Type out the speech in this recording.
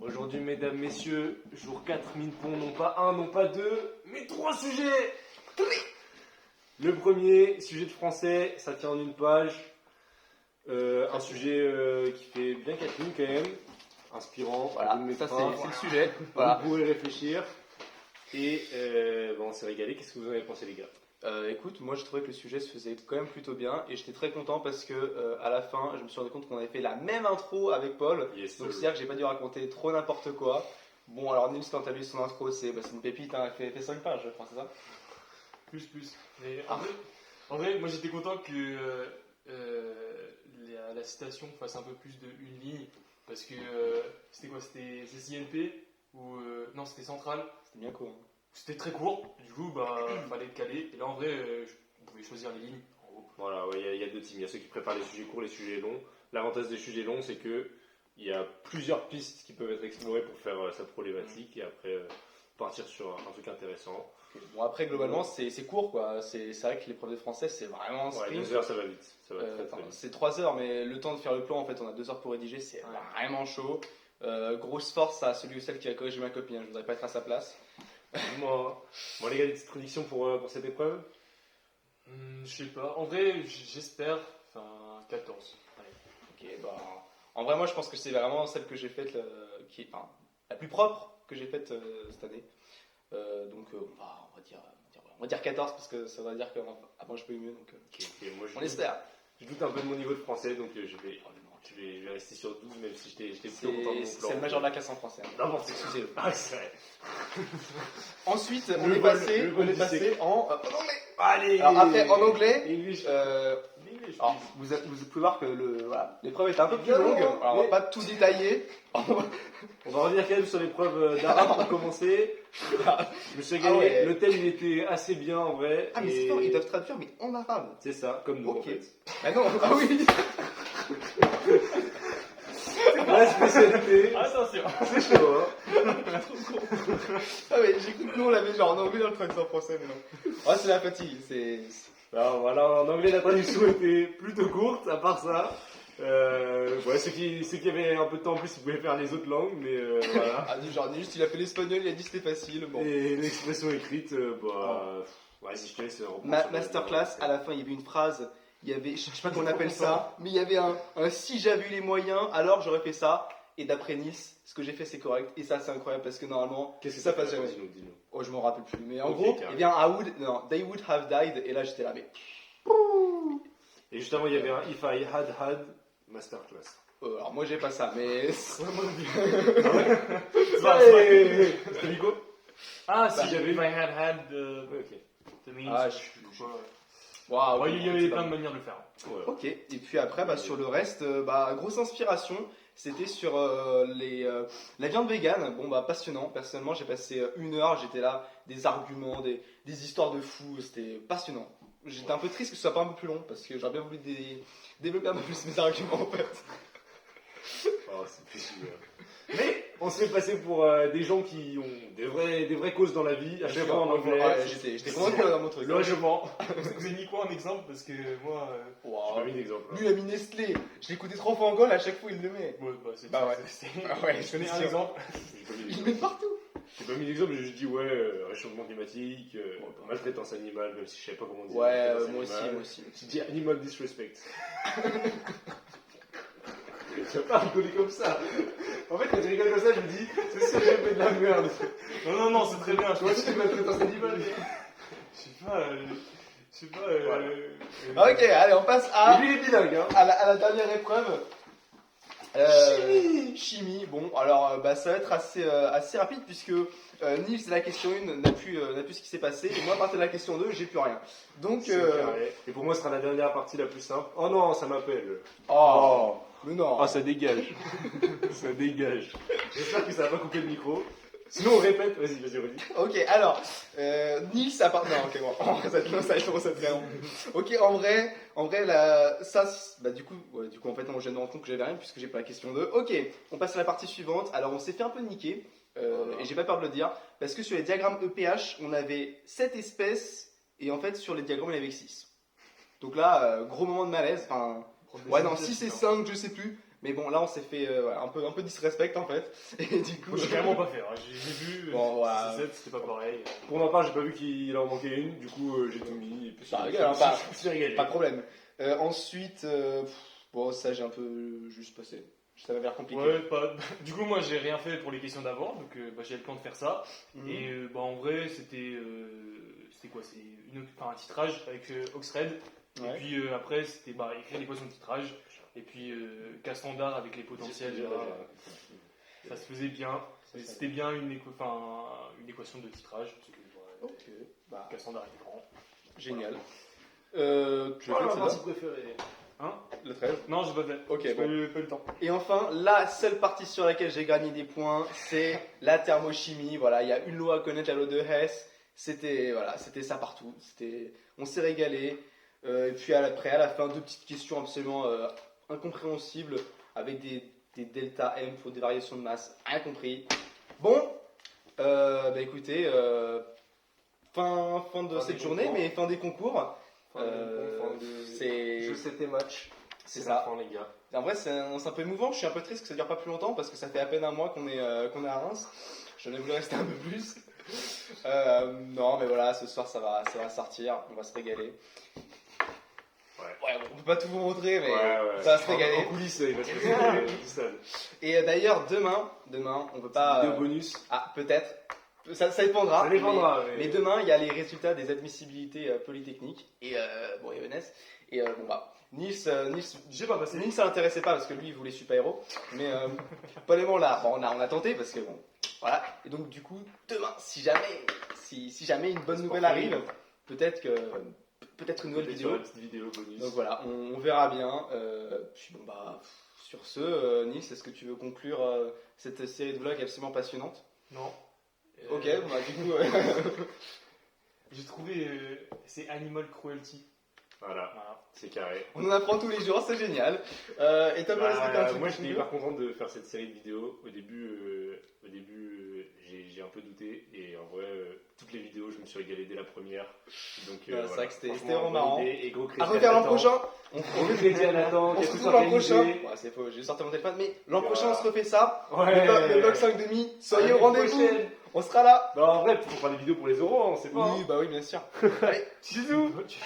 Aujourd'hui, mesdames, messieurs, jour 4, mine pont, non pas un, non pas deux, mais 3 sujets. Le premier, sujet de français, ça tient en une page. Un sujet qui fait bien 4 lignes quand même, inspirant. Voilà, vous ça mettra, c'est le sujet. Voilà. Vous pouvez réfléchir. Et on s'est régalé. Qu'est-ce que vous en avez pensé, les gars? Écoute, moi je trouvais que le sujet se faisait quand même plutôt bien et j'étais très content parce que à la fin, je me suis rendu compte qu'on avait fait la même intro avec Paul. Yes, Donc c'est-à-dire que j'ai pas dû raconter trop n'importe quoi. Bon, alors Nils, quand t'as lu son intro, c'est une pépite, hein, elle fait 5 pages, je crois, c'est ça? Plus. Mais en vrai, moi j'étais content que la citation fasse un peu plus de une ligne. Parce que c'était quoi? C'était CCNP ou non, c'était Central. C'était bien court. Hein. C'était très court, du coup, fallait le caler. Et là, en vrai, on pouvait choisir les lignes. En gros. Voilà, il y a deux teams. Il y a ceux qui préparent les sujets courts, les sujets longs. L'avantage des sujets longs, c'est que il y a plusieurs pistes qui peuvent être explorées pour faire sa problématique et après partir sur un truc intéressant. Bon, après, globalement, c'est court, quoi. C'est vrai que l'épreuve de français, c'est vraiment un Ouais, sprint. 2 heures, ça va vite. Ça va très vite. C'est 3 heures, mais le temps de faire le plan, en fait, on a 2 heures pour rédiger, c'est vraiment chaud. Grosse force à celui ou celle qui a corrigé ma copie, hein. Je voudrais pas être à sa place. Moi, les gars, des petites prédictions pour cette épreuve? Je sais pas. En vrai, j'espère. Enfin, 14. Allez. Ok, bah, en vrai, moi, je pense que c'est vraiment celle que j'ai faite, qui est la plus propre que j'ai faite cette année. Donc, on va dire 14 parce que ça va dire qu'avant je peux mieux. Donc, Ok, moi, on espère. Je doute un peu de mon niveau de français, donc je vais rester sur 12, même si j'étais plutôt content de mon plan. C'est le major de la classe en français. Hein. N'importe quoi. Excusez-le. Ah, c'est vrai. Ensuite, on est passé en anglais. Allez. Alors après, en anglais, English. alors, vous pouvez voir que l'épreuve est un peu plus longue. Alors, on va pas tout détailler. On va revenir quand même sur l'épreuve d'arabe pour commencer. Je me suis régalé. Ah ouais. Le thème, il était assez bien en vrai. Ah, mais c'est fort, ils doivent traduire, mais en arabe. C'est ça, comme nous Ok. en fait. Ah non, ah oui. La spécialité. Attention. C'est chaud, hein. Ah mais j'ai cru que nous on l'avait genre en anglais dans le traduction en français, mais non. Ah, c'est la fatigue, c'est... Alors, voilà, en anglais, la traduction était plutôt courte, à part ça. Ceux qui avaient un peu de temps en plus, ils pouvaient faire les autres langues, mais voilà. Ah, genre, juste il a fait l'espagnol, il a dit c'était facile, bon. Et l'expression écrite, vas-y, je te laisse reprendre sur Masterclass, à la fin il y avait une phrase, il y avait, je sais pas comment on appelle ça, mais il y avait un si j'avais eu les moyens, alors j'aurais fait ça. Et d'après Nice, ce que j'ai fait c'est correct, et ça c'est incroyable parce que normalement, Qu'est-ce que ça passe jamais. Dis-nous. Oh, je m'en rappelle plus, mais en Ok, gros, carrément. eh bien, they would have died, et là j'étais là, mais... Et justement, il y avait un If I had masterclass. Alors moi j'ai pas ça, mais... C'était Nico? Ah, si Bah, j'avais. If I had Ok. the means. Ah, Waouh, Ouais, il y avait plein de manières de le faire. Ouais. Ok, et puis après, sur le reste, grosse inspiration, c'était sur la viande végane. Bon, passionnant. Personnellement, j'ai passé 1 heure, j'étais là, des arguments, des histoires de fous, c'était passionnant. J'étais un peu triste que ce soit pas un peu plus long, parce que j'aurais bien voulu développer un peu plus mes arguments en fait. Oh, c'est plus sûr. Mais on se fait passer pour des gens qui ont des vraies causes dans la vie, à chaque fois en anglais. Ouais, j'étais convaincu dans mon truc. Le réchauffement. Vous avez mis quoi en exemple? Parce que moi. J'ai Wow. pas mis d'exemple. Lui, il a mis Nestlé. Je l'ai écouté 3 fois en goal, à chaque fois il le met. C'est Bah ouais. Ah ouais, Je connais c'est un sûr. exemple. Il le met partout. J'ai pas mis d'exemple, j'ai juste dit réchauffement climatique, maltraitance animale, même si je savais pas comment on dit. Ouais, maltraitance moi animale. aussi. J'ai dit animal disrespect. Tu vas pas rigoler comme ça. En fait, quand tu rigoles comme ça, je me dis, c'est sûr que j'ai fait de la merde. Non, c'est très bien. Toi aussi, tu maltraitance animale. Je sais pas. Ok, allez, on passe à... Et lui, il est bilingue, hein. À la dernière épreuve. Chimie. Bon, alors ça va être assez rapide puisque Nils, la question 1, n'a plus ce qui s'est passé. Et moi, à partir de la question 2, j'ai plus rien. Donc. C'est carré. Et pour moi, ce sera la dernière partie la plus simple. Oh non, ça m'appelle. Oh, mais non. Oh, ça dégage. Ça dégage. J'espère que ça va pas couper le micro. Sinon, on répète. Vas-y, redis. Ok, alors, Nils, à part. Non, ok, bon. Ça va être très long. Ok, en vrai, du coup, en fait, je viens de me rendre compte que j'avais rien puisque j'ai pas la question 2. Ok, on passe à la partie suivante. Alors, on s'est fait un peu niquer, et j'ai pas peur de le dire, parce que sur les diagrammes EPH, on avait 7 espèces, et en fait, sur les diagrammes, il y avait que 6. Donc là, gros moment de malaise. Enfin, ouais, non, 6 et 5, je sais plus. Mais bon, là, on s'est fait un peu disrespect en fait. Et du coup, Moi, j'ai carrément pas fait. Hein. J'ai vu, Bon, voilà. 6-7, c'était pas pareil. Pour ma part, j'ai pas vu qu'il en manquait une, du coup j'ai tout mis. Et puis, Bah, je regarde, me suis régalé. pas de problème. Ensuite, bon, ça, j'ai un peu juste passé. Ça m'avait l'air compliqué. Ouais, du coup, moi, j'ai rien fait pour les questions d'avant, donc j'ai le temps de faire ça. Mhm. Et en vrai, c'était quoi? C'est un titrage avec Oxred. Ouais. Et puis après, c'était écrire l'équation de titrage. Et puis cas standard avec les potentiels. Ça se faisait bien. C'était bien une équation de titrage. Parce que, Ok, bah, cas standard est grand. génial. Tu Oh, fais ma celle-là partie préférée. Hein? Le 13. Non, j'ai pas fait. Ok, J'ai bon. pas eu le temps. Et enfin, la seule partie sur laquelle j'ai gagné des points, c'est la thermochimie. Voilà, il y a une loi à connaître, la loi de Hess. C'était ça partout. On s'est régalé. Et puis après, à la fin, deux petites questions absolument incompréhensibles avec des delta M pour des variations de masse. Rien compris. Bon, écoutez, fin de Fin cette des journée, concours. mais fin des concours. Fin de C'est je sais tes matchs. C'est la ça. fin, les gars. En vrai, c'est un peu émouvant. Je suis un peu triste que ça dure pas plus longtemps parce que ça fait à peine un mois qu'on est à Reims. J'en ai voulu rester un peu plus. Non, mais voilà, ce soir ça va sortir. On va se régaler. Ouais, on peut pas tout vous montrer, mais ça va se régaler. En coulisses, il va se passer du stade. Et d'ailleurs, demain, on peut pas. Vidéo bonus. Ah, peut-être. Ça dépendra. Ça dépendra. Mais demain, il y a les résultats des admissibilités polytechniques. Et bon, il y a Enes. Et bon, bah. Nils, J'ai pas passé. Nils, ça l'intéressait pas parce que lui, il voulait super héros. Mais Paul et moi, là, bon, on a tenté parce que bon, voilà. Et donc, du coup, demain, si jamais une bonne C'est nouvelle pas arrive, fini. peut-être une nouvelle Peut-être vidéo. sur la petite vidéo bonus. Donc voilà, on verra bien. Puis bon, bah, sur ce, Nils, est-ce que tu veux conclure cette série de vlogs absolument passionnante? Non. Ok, bah, du coup, J'ai trouvé. C'est Animal Cruelty. Voilà, Voilà. c'est carré. on en apprend tous les jours, c'est génial. Et Tom, est-ce que t'as un truc Moi, pour j'étais conclure? hyper content de faire cette série de vidéos. Au début, j'ai un peu douté. Et en vrai, toutes les vidéos, je me suis régalé dès la première. Donc, Ouais, c'est vrai que c'était vraiment bonne marrant. idée. Et gros crédit À refaire l'an Nathan. prochain. Gros crédit à Nathan, On qui se a tout retrouve l'an organisé. prochain. Ouais, c'est faux, j'ai sorti mon téléphone, mais l'an prochain on se refait ça. Ouais. Le vlog 5,5, soyez L'année au rendez-vous. prochaine. On sera là. Bah, en vrai, faut faire des vidéos pour les euros, on sait pas. Oui, hein. bah oui, bien sûr. Allez, bisous.